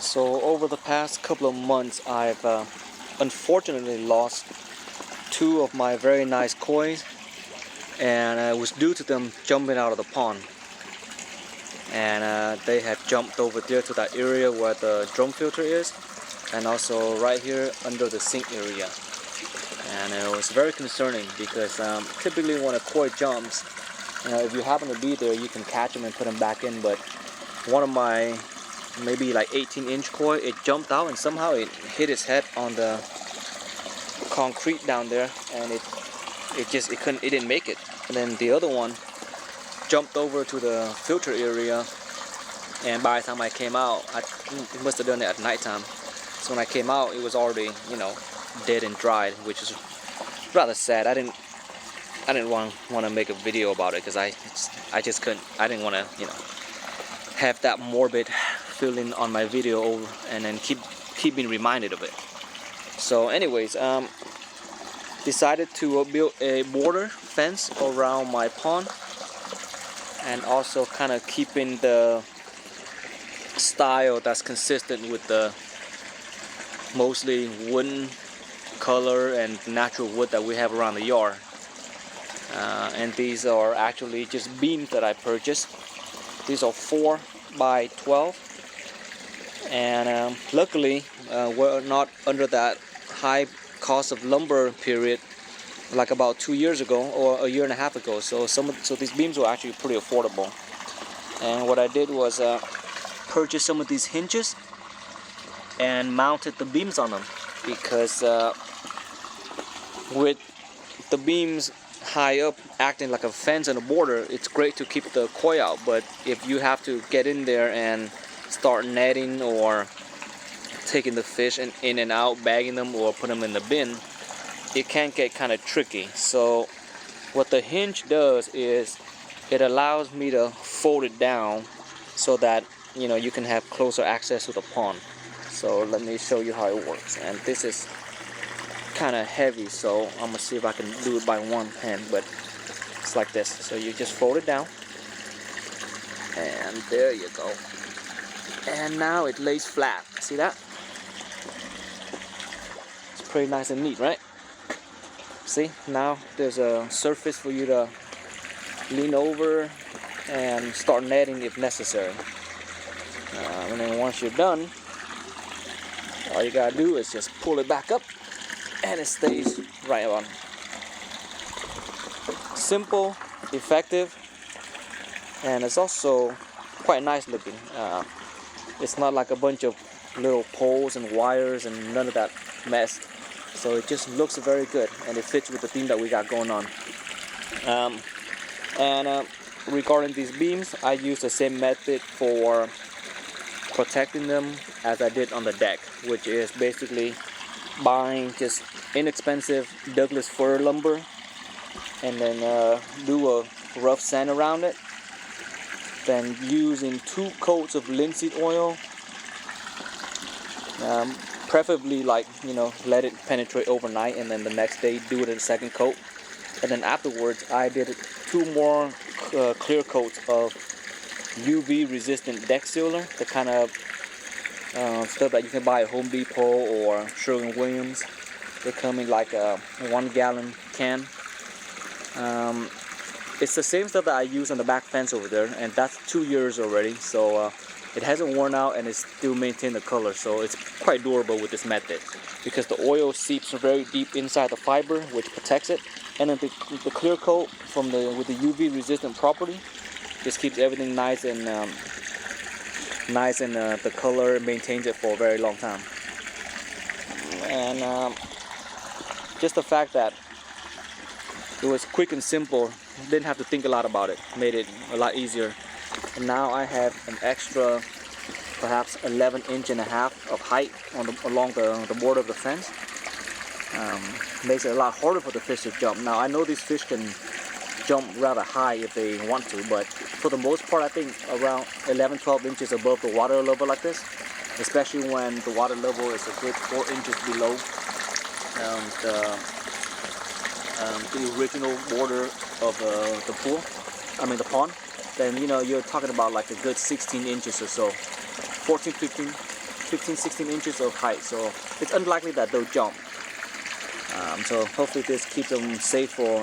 So over the past couple of months, I've unfortunately lost two of my very nice koi, and it was due to them jumping out of the pond. And they had jumped over there to that area where the drum filter is, and also right here under the sink area. And it was very concerning because typically when a koi jumps, if you happen to be there, you can catch them and put them back in. But one of my maybe like 18-inch koi, it jumped out and somehow it hit its head on the concrete down there, and it didn't make it. And then the other one jumped over to the filter area, and by the time I came out, it must have done it at nighttime. So when I came out, it was already, dead and dried, which is rather sad. I didn't want to make a video about it because I just couldn't. I didn't want to, have that morbid feeling on my video and then keep being reminded of it. So anyways, decided to build a border fence around my pond, and also kind of keeping the style that's consistent with the mostly wooden color and natural wood that we have around the yard. And these are actually just beams that I purchased. These are 4 by 12, and luckily we're not under that high cost of lumber period like about 2 years ago or a year and a half ago. So these beams were actually pretty affordable. And what I did was purchase some of these hinges and mounted the beams on them, because with the beams high up acting like a fence and a border, it's great to keep the koi out. But if you have to get in there and start netting or taking the fish in and out, bagging them or put them in the bin, it can get kind of tricky. So what the hinge does is it allows me to fold it down so that you can have closer access to the pond. So let me show you how it works. And this is kind of heavy, so I'm gonna see if I can do it by one hand, but it's like this. So you just fold it down, and there you go. And now it lays flat. See that? It's pretty nice and neat, right? See, now there's a surface for you to lean over and start netting if necessary. And then once you're done, all you gotta do is just pull it back up, and it stays right on. Simple, effective, and it's also quite nice looking. It's not like a bunch of little poles and wires and none of that mess. So it just looks very good, and it fits with the theme that we got going on. Regarding these beams, I use the same method for protecting them as I did on the deck, which is basically buying just inexpensive Douglas fir lumber and then do a rough sand around it, then using 2 coats of linseed oil, preferably let it penetrate overnight, and then the next day do it in a second coat. And then afterwards I did 2 more clear coats of UV resistant deck sealer, the kind of stuff that you can buy at Home Depot or Sherwin-Williams. They come in like a 1-gallon can. It's the same stuff that I use on the back fence over there, and that's 2 years already, so it hasn't worn out and it still maintains the color. So it's quite durable with this method, because the oil seeps very deep inside the fiber, which protects it, and then the clear coat with the UV resistant property just keeps everything nice and the color maintains it for a very long time. And just the fact that it was quick and simple, didn't have to think a lot about it, made it a lot easier. And now I have an extra perhaps 11.5 inches of height along the border of the fence. Makes it a lot harder for the fish to jump. Now I know these fish can jump rather high if they want to, but for the most part I think around 11-12 inches above the water level like this, especially when the water level is a good 4 inches below the original border of the pond, then you're talking about like a good 16 inches or so, 14, 15, 15-16 inches of height, so it's unlikely that they'll jump. So hopefully this keeps them safe for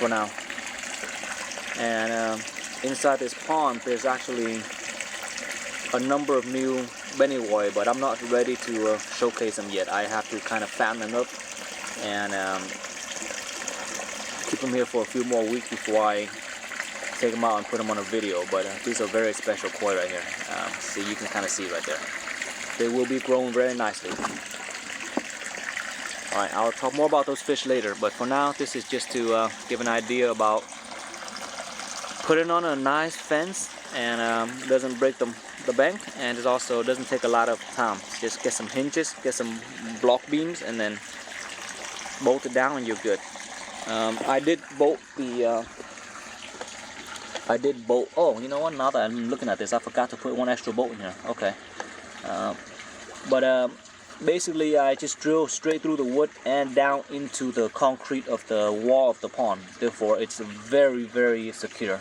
now. And inside this pond there's actually a number of new bennywoi, but I'm not ready to showcase them yet. I have to kind of fatten them up and keep them here for a few more weeks before I take them out and put them on a video. But these are very special koi right here. See, you can kind of see right there. They will be grown very nicely. Alright, I'll talk more about those fish later, but for now this is just to give an idea about putting on a nice fence and doesn't break the bank, and it also doesn't take a lot of time. Just get some hinges, get some block beams, and then bolt it down and you're good. I did bolt the oh, you know what, now that I'm looking at this, I forgot to put one extra bolt in here. Okay. Basically I just drill straight through the wood and down into the concrete of the wall of the pond. Therefore it's very, very secure.